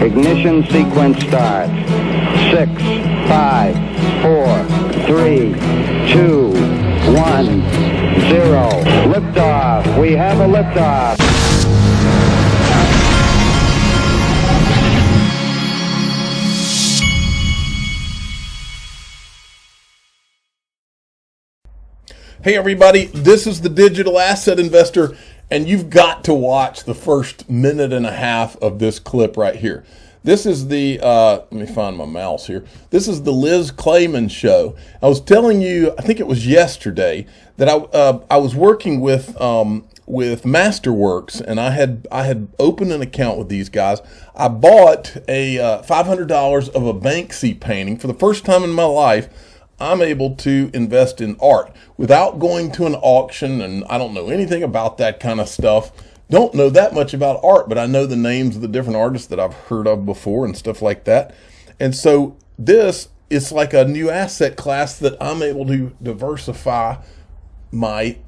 Ignition sequence starts. 6, 5, 4, 3, 2, 1, 0. Liftoff. We have a liftoff. Hey everybody, this is the Digital Asset Investor, and you've got to watch the first minute and a half of this clip right here. This is the, let me find my mouse here. This is the Liz Clayman show. I was telling you, I think it was yesterday, that I was working with Masterworks, and I had opened an account with these guys. I bought a $500 of a Banksy painting. For the first time in my life, I'm able to invest in art without going to an auction, and I don't know anything about that kind of stuff. Don't know that much about art, but I know the names of the different artists that I've heard of before and stuff like that. And so this is like a new asset class that I'm able to diversify my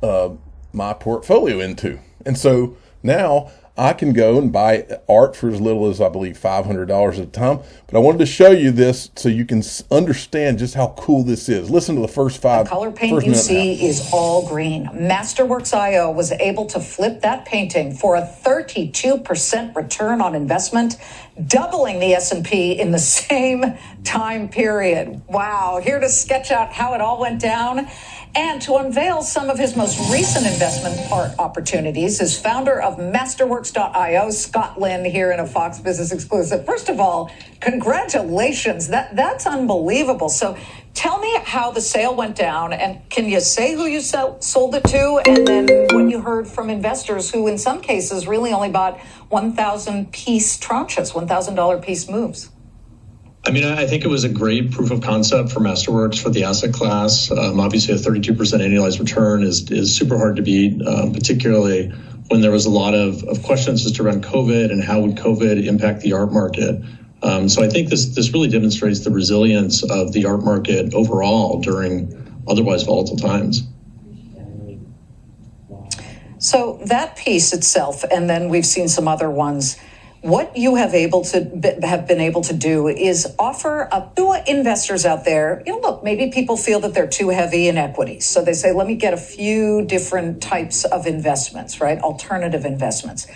my portfolio into. And so now I can go and buy art for as little as, I believe, $500 at a time. But I wanted to show you this so you can understand just how cool this is. Listen to the first five. The color paint you see is all green. Masterworks IO was able to flip that painting for a 32% return on investment, doubling the S&P in the same time period. Wow. Here to sketch out how it all went down and to unveil some of his most recent investment opportunities is founder of Masterworks.io, Scott Lynn, here in a Fox Business exclusive. First of all, congratulations. That's unbelievable. So tell me how the sale went down, and can you say who you sold it to, and then what you heard from investors who in some cases really only bought 1,000 piece tranches, $1,000 piece moves? I mean, I think it was a great proof of concept for Masterworks for the asset class. Obviously, a 32% annualized return is super hard to beat, particularly when there was a lot of questions just around COVID and how would COVID impact the art market. So I think this really demonstrates the resilience of the art market overall during otherwise volatile times. So that piece itself, and then we've seen some other ones. What you have been able to do is offer to investors out there, look, maybe people feel that they're too heavy in equities. So they say, let me get a few different types of investments, right? Alternative investments.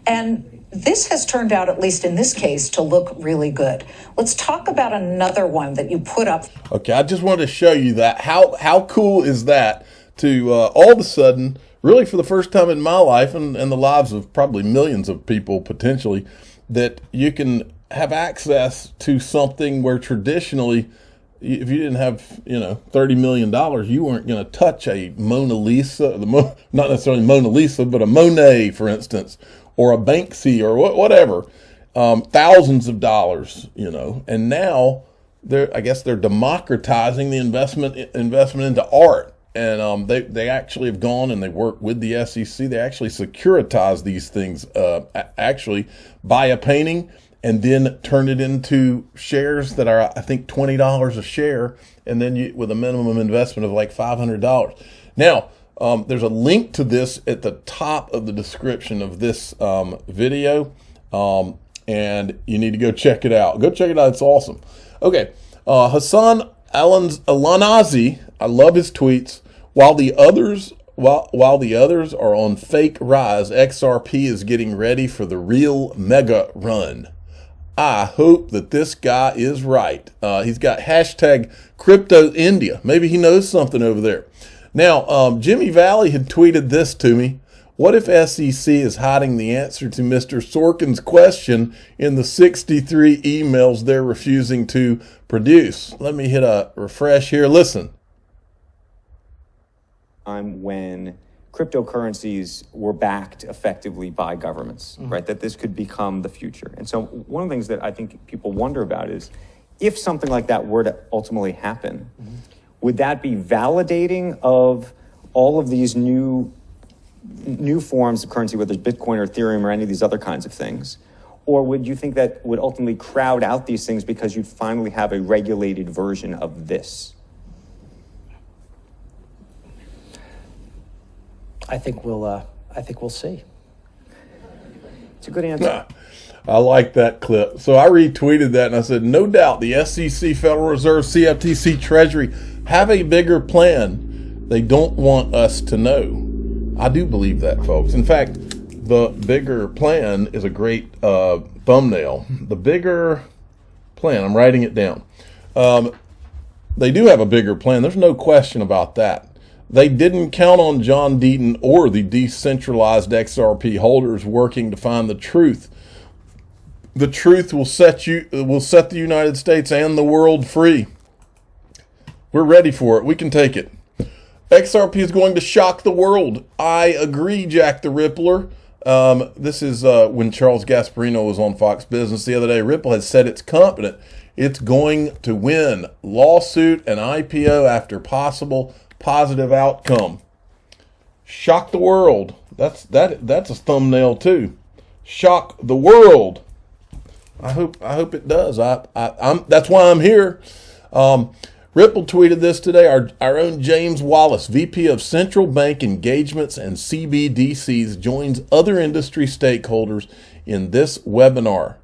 And this has turned out, at least in this case, to look really good. Let's talk about another one that you put up. Okay, I just wanted to show you that. How cool is that to all of a sudden, really for the first time in my life and the lives of probably millions of people potentially, that you can have access to something where traditionally, if you didn't have, $30 million, you weren't going to touch a Mona Lisa, not necessarily Mona Lisa, but a Monet, for instance, or a Banksy or whatever, thousands of dollars, and now I guess they're democratizing the investment into art. And they actually have gone and they work with the SEC. They actually securitize these things, actually buy a painting and then turn it into shares that are, I think, $20 a share, and then with a minimum investment of like $500. Now, there's a link to this at the top of the description of this video, and you need to go check it out. Go check it out. It's awesome. Okay, Hassan Alanazi, I love his tweets. While the others are on fake rise, XRP is getting ready for the real mega run. I hope that this guy is right. He's got hashtag crypto India. Maybe he knows something over there. Now, Jimmy Valley had tweeted this to me. What if SEC is hiding the answer to Mr. Sorkin's question in the 63 emails they're refusing to produce? Let me hit a refresh here. Listen. When cryptocurrencies were backed effectively by governments, right? That this could become the future. And so one of the things that I think people wonder about is if something like that were to ultimately happen, would that be validating of all of these new forms of currency, whether it's Bitcoin or Ethereum or any of these other kinds of things? Or would you think that would ultimately crowd out these things because you'd finally have a regulated version of this? I think we'll see. It's a good answer. I like that clip. So I retweeted that and I said, no doubt the SEC, Federal Reserve, CFTC, Treasury have a bigger plan. They don't want us to know. I do believe that, folks. In fact, the bigger plan is a great thumbnail. The bigger plan, I'm writing it down. They do have a bigger plan. There's no question about that. They didn't count on John Deaton or the decentralized XRP holders working to find the truth. The truth will set the United States and the world free. We're ready for it. We can take it. XRP is going to shock the world. I agree, Jack the Rippler. This is when Charles Gasparino was on Fox Business the other day. Ripple has said it's confident it's going to win lawsuit and IPO after possible positive outcome. Shock the world. That's a thumbnail too. Shock the world. I hope it does. I'm that's why I'm here. Ripple tweeted this today. Our own James Wallace, VP of Central Bank Engagements and CBDCs, joins other industry stakeholders in this webinar.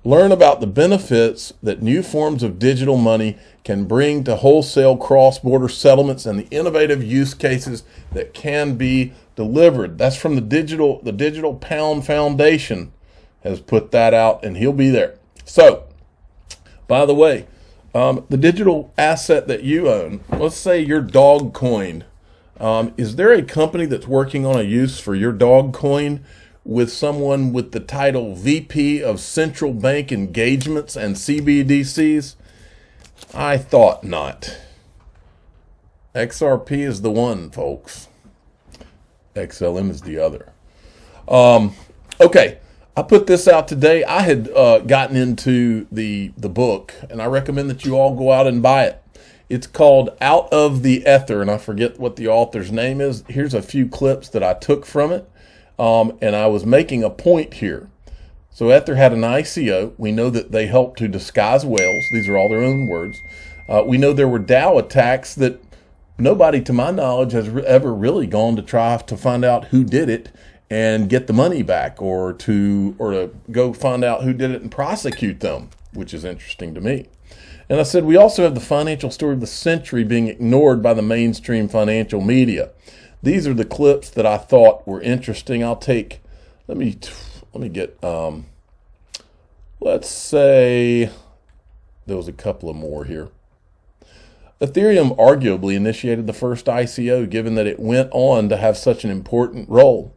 Learn about the benefits that new forms of digital money can bring to wholesale cross-border settlements and the innovative use cases that can be delivered. That's from the Digital Pound Foundation has put that out, and he'll be there. So, by the way, the digital asset that you own, let's say your dog coin, is there a company that's working on a use for your dog coin with someone with the title VP of Central Bank Engagements and CBDCs? I thought not. XRP is the one, folks. XLM is the other. Okay. I put this out today. I had gotten into the book, and I recommend that you all go out and buy it. It's called Out of the Ether, and I forget what the author's name is. Here's a few clips that I took from it, and I was making a point here. So Ether had an ICO. We know that they helped to disguise whales. These are all their own words. We know there were DAO attacks that nobody, to my knowledge, has ever really gone to try to find out who did it and get the money back, or to go find out who did it and prosecute them, which is interesting to me. And I said, we also have the financial story of the century being ignored by the mainstream financial media. These are the clips that I thought were interesting. I'll take, let me get, let's say there was a couple of more here. Ethereum arguably initiated the first ICO, given that it went on to have such an important role.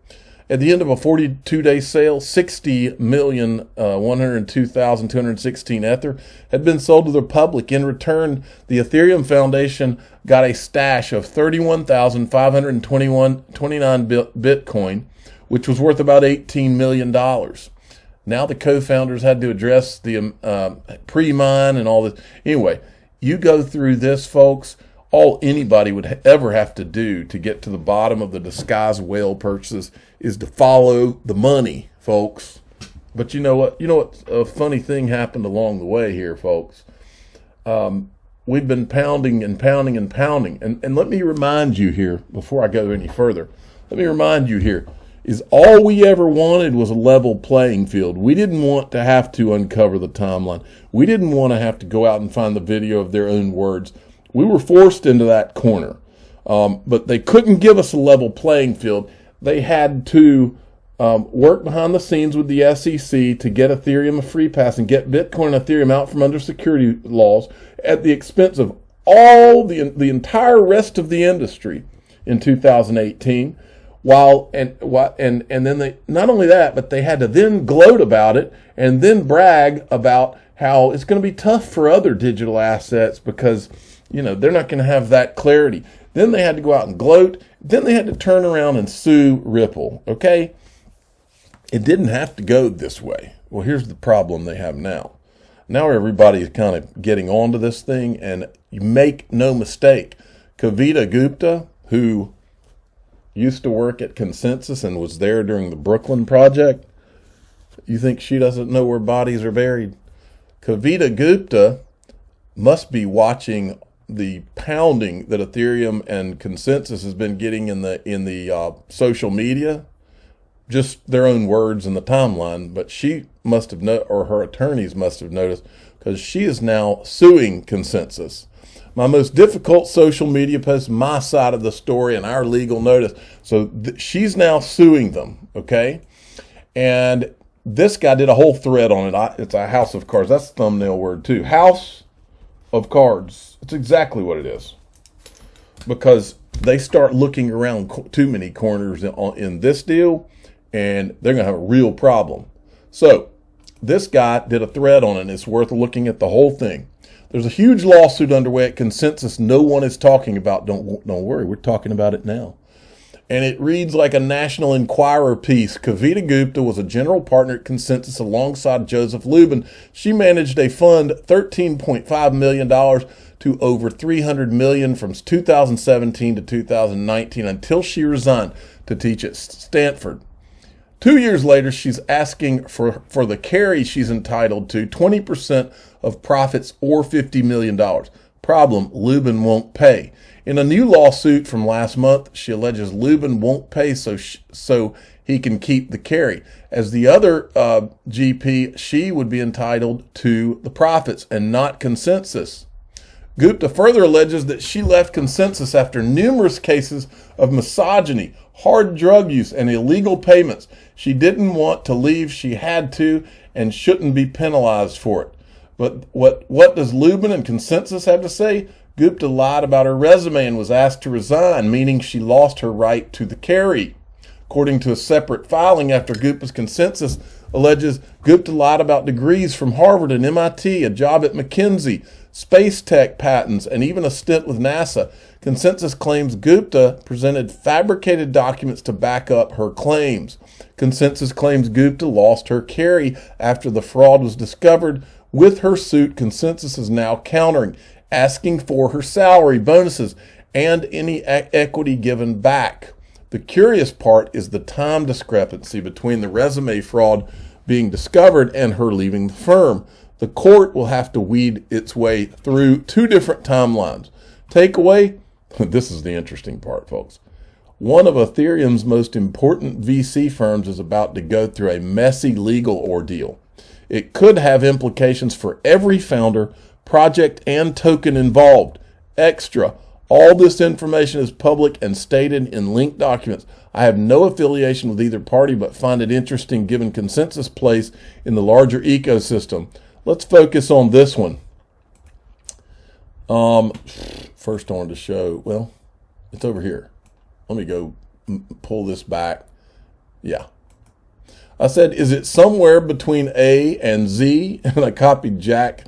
At the end of a 42-day sale, 60,102,216 Ether had been sold to the public. In return, the Ethereum Foundation got a stash of 31,529 Bitcoin, which was worth about $18 million. Now the co-founders had to address the pre-mine and all this. Anyway, you go through this, folks. All anybody would ever have to do to get to the bottom of the disguised whale purchases is to follow the money, folks. But you know what? A funny thing happened along the way here, folks. We've been pounding and pounding and pounding. And let me remind you here, before I go any further, is all we ever wanted was a level playing field. We didn't want to have to uncover the timeline. We didn't want to have to go out and find the video of their own words. We were forced into that corner, but they couldn't give us a level playing field. They had to work behind the scenes with the SEC to get Ethereum a free pass and get Bitcoin and Ethereum out from under security laws at the expense of all the entire rest of the industry in 2018. And then they, not only that, but they had to then gloat about it and then brag about how it's going to be tough for other digital assets because they're not going to have that clarity. Then they had to go out and gloat. Then they had to turn around and sue Ripple. Okay? It didn't have to go this way. Well, here's the problem they have now. Now everybody is kind of getting onto this thing, and you make no mistake. Kavita Gupta, who used to work at Consensus and was there during the Brooklyn Project, you think she doesn't know where bodies are buried? Kavita Gupta must be watching the pounding that Ethereum and Consensus has been getting in the social media. just their own words in the timeline, but she must have or her attorneys must have noticed, because she is now suing Consensus. My most difficult social media post, my side of the story, and our legal notice. So she's now suing them, okay? And this guy did a whole thread on it. It's a house of cards. That's the thumbnail word too. House of cards. It's exactly what it is. Because they start looking around too many corners in this deal, and they're going to have a real problem. So this guy did a thread on it, and it's worth looking at the whole thing. There's a huge lawsuit underway at Consensus no one is talking about. Don't worry, we're talking about it now. And it reads like a National Enquirer piece. Kavita Gupta was a general partner at Consensus alongside Joseph Lubin. She managed a fund $13.5 million to over $300 million from 2017 to 2019 until she resigned to teach at Stanford. 2 years later, she's asking for the carry she's entitled to, 20% of profits or $50 million. Problem, Lubin won't pay. In a new lawsuit from last month, she alleges Lubin won't pay so he can keep the carry. As the other GP, she would be entitled to the profits and not Consensus. Gupta further alleges that she left Consensus after numerous cases of misogyny, hard drug use, and illegal payments. She didn't want to leave. She had to and shouldn't be penalized for it. But what does Lubin and Consensus have to say? Gupta lied about her resume and was asked to resign, meaning she lost her right to the carry. According to a separate filing after Gupta's Consensus alleges Gupta lied about degrees from Harvard and MIT, a job at McKinsey, space tech patents, and even a stint with NASA. Consensus claims Gupta presented fabricated documents to back up her claims. Consensus claims Gupta lost her carry after the fraud was discovered. With her suit, Consensus is now countering, asking for her salary, bonuses, and any equity given back. The curious part is the time discrepancy between the resume fraud being discovered and her leaving the firm. The court will have to weed its way through two different timelines. Takeaway, this is the interesting part, folks. One of Ethereum's most important VC firms is about to go through a messy legal ordeal. It could have implications for every founder, project, and token involved. Extra, all this information is public and stated in linked documents. I have no affiliation with either party, but find it interesting given Consensus' place in the larger ecosystem. Let's focus on this one. First I wanted to show, well, it's over here. Let me go pull this back. Yeah. I said, is it somewhere between A and Z? And I copied Jack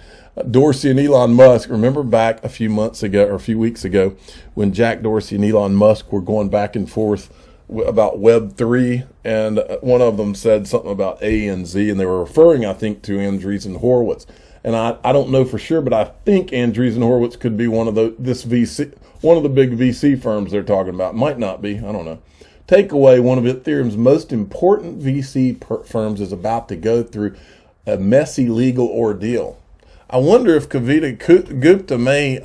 Dorsey and Elon Musk. Remember back a few months ago or a few weeks ago when Jack Dorsey and Elon Musk were going back and forth about Web3, and one of them said something about A and Z, and they were referring, I think, to Andreessen Horowitz. And I don't know for sure, but I think Andreessen Horowitz could be one of the big VC firms they're talking about. Might not be. I don't know. Takeaway, one of Ethereum's most important VC firms is about to go through a messy legal ordeal. I wonder if Kavita Gupta may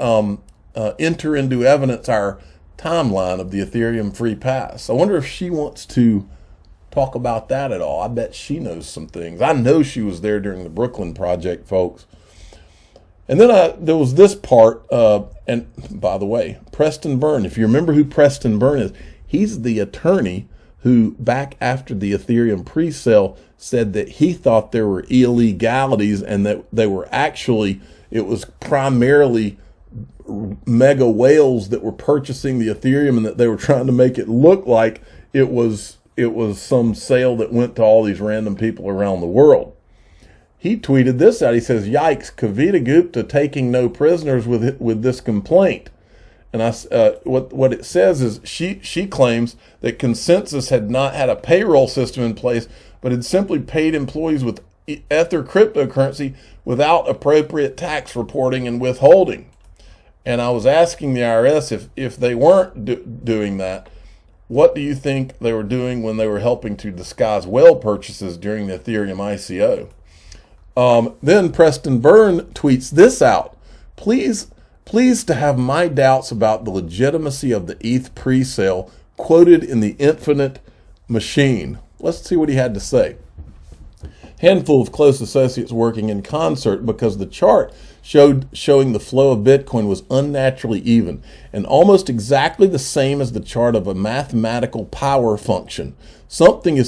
enter into evidence our timeline of the Ethereum free pass. I wonder if she wants to talk about that at all. I bet she knows some things. I know she was there during the Brooklyn project, folks. And then there was this part, and by the way, Preston Byrne, if you remember who Preston Byrne is, he's the attorney who, back after the Ethereum pre-sale, said that he thought there were illegalities and that they were actually, it was primarily mega whales that were purchasing the Ethereum, and that they were trying to make it look like it was some sale that went to all these random people around the world. He tweeted this out. He says, "Yikes, Kavita Gupta taking no prisoners with this complaint." And what it says is she claims that Consensus had not had a payroll system in place, but had simply paid employees with Ether cryptocurrency without appropriate tax reporting and withholding. And I was asking the IRS if they weren't doing that, what do you think they were doing when they were helping to disguise whale purchases during the Ethereum ICO? Then Preston Byrne tweets this out. Pleased to have my doubts about the legitimacy of the ETH pre-sale quoted in the Infinite Machine. Let's see what he had to say. Handful of close associates working in concert because the chart showing the flow of Bitcoin was unnaturally even and almost exactly the same as the chart of a mathematical power function. Something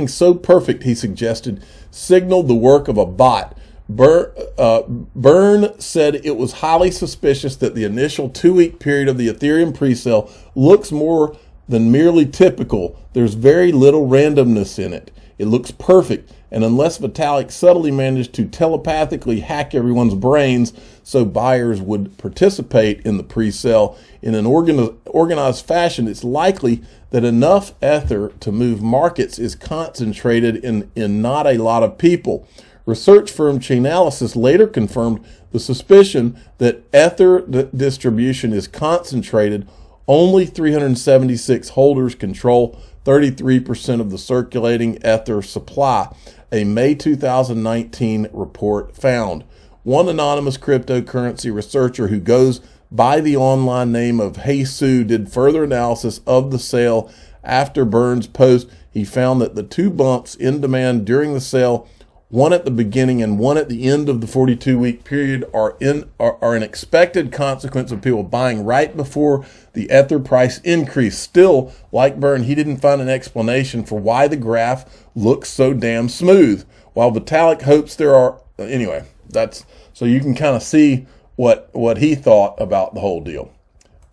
so perfect, he suggested, signaled the work of a bot. Byrne said it was highly suspicious that the initial 2-week period of the Ethereum presale looks more than merely typical. There's very little randomness in it. It looks perfect, and unless Vitalik subtly managed to telepathically hack everyone's brains so buyers would participate in the pre-sale in an organized fashion, it's likely that enough Ether to move markets is concentrated in not a lot of people. Research firm Chainalysis later confirmed the suspicion that Ether distribution is concentrated. Only 376 holders control 33% of the circulating Ether supply, a May 2019 report found. One anonymous cryptocurrency researcher who goes by the online name of Heisu did further analysis of the sale after Byrne's post. He found that the two bumps in demand during the sale, one at the beginning and one at the end of the 42-week period, are an expected consequence of people buying right before the Ether price increase. Still, like Byrne, he didn't find an explanation for why the graph looks so damn smooth. While Vitalik hopes there are... Anyway, that's so you can kind of see what he thought about the whole deal.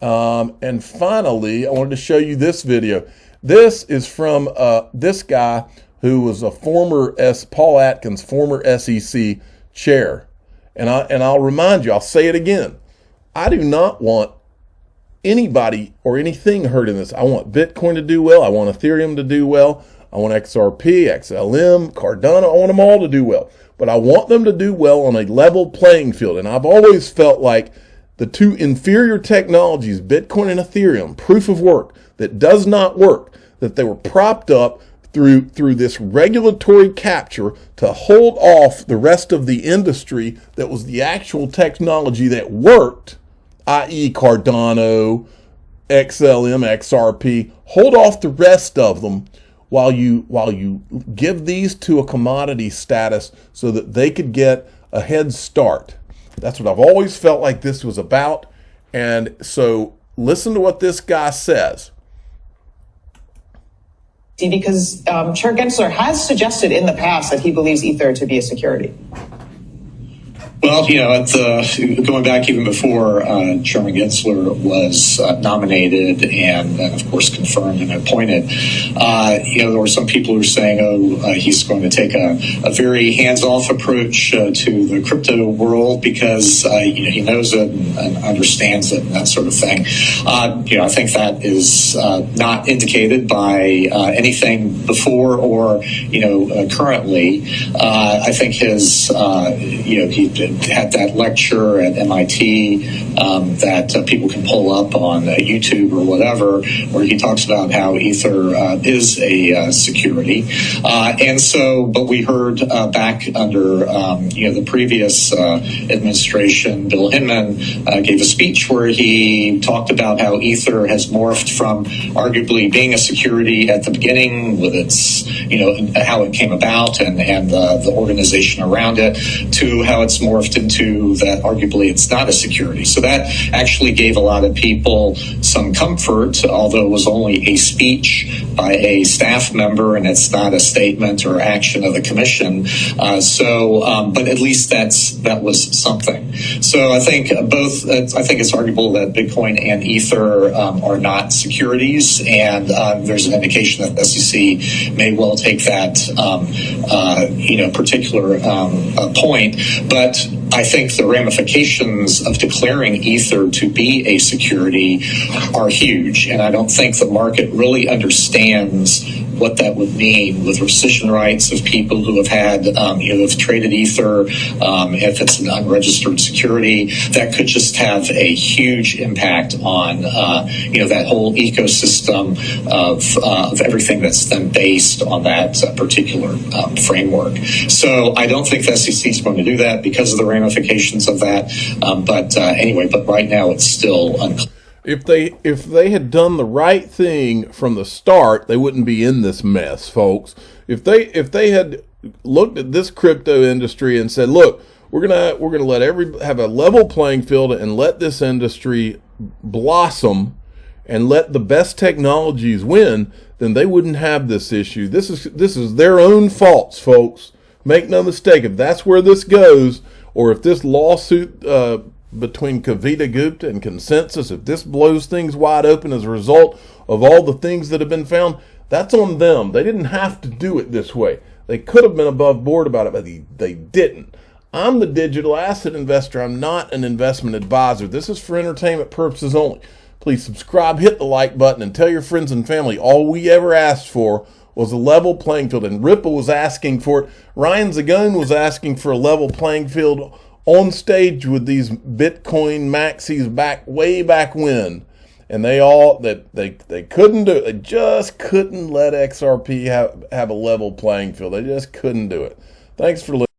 And finally, I wanted to show you this video. This is from this guy who was a former Paul Atkins, former SEC chair. And I'll remind you, I'll say it again. I do not want anybody or anything hurt in this. I want Bitcoin to do well. I want Ethereum to do well. I want XRP, XLM, Cardano. I want them all to do well. But I want them to do well on a level playing field. And I've always felt like the two inferior technologies, Bitcoin and Ethereum, proof of work, that does not work, that they were propped up through this regulatory capture to hold off the rest of the industry that was the actual technology that worked, i.e. Cardano, XLM, XRP, hold off the rest of them while you give these to a commodity status so that they could get a head start. That's what I've always felt like this was about. And so listen to what this guy says. Because Chair Gensler has suggested in the past that he believes Ether to be a security. Well, going back even before Chairman Gensler was nominated and of course confirmed and appointed, there were some people who were saying, he's going to take a very hands-off approach to the crypto world because, he knows it and understands it and that sort of thing. I think that is not indicated by anything before or, currently. I think his, he had that lecture at MIT that people can pull up on YouTube or whatever, where he talks about how Ether is a security. But we heard back under, the previous administration, Bill Hinman gave a speech where he talked about how Ether has morphed from arguably being a security at the beginning with its, how it came about and the organization around it, to how it's morphed into that arguably it's not a security. So that actually gave a lot of people some comfort, although it was only a speech by a staff member and it's not a statement or action of the commission. But at least that was something. So I think it's arguable that Bitcoin and Ether are not securities, and there's an indication that the SEC may well take that particular point. But I think the ramifications of declaring Ether to be a security are huge, and I don't think the market really understands what that would mean with rescission rights of people who have had, have traded Ether. If it's an unregistered security, that could just have a huge impact on, that whole ecosystem of everything that's then based on that particular framework. So I don't think the SEC is going to do that because of the ramifications of that. But right now it's still unclear. If they had done the right thing from the start, they wouldn't be in this mess, folks. If they had looked at this crypto industry and said, look, we're gonna let have a level playing field and let this industry blossom and let the best technologies win, then they wouldn't have this issue. This is their own faults, folks. Make no mistake, if that's where this goes, or if this lawsuit between Kavita Gupta and Consensus, if this blows things wide open as a result of all the things that have been found, that's on them. They didn't have to do it this way. They could have been above board about it, but they didn't. I'm the digital asset investor. I'm not an investment advisor. This is for entertainment purposes only. Please subscribe, hit the like button, and tell your friends and family all we ever asked for was a level playing field. And Ripple was asking for it. Ryan Zagone was asking for a level playing field on stage with these Bitcoin maxis way back when. And they couldn't do it. They just couldn't let XRP have a level playing field. They just couldn't do it. Thanks for listening.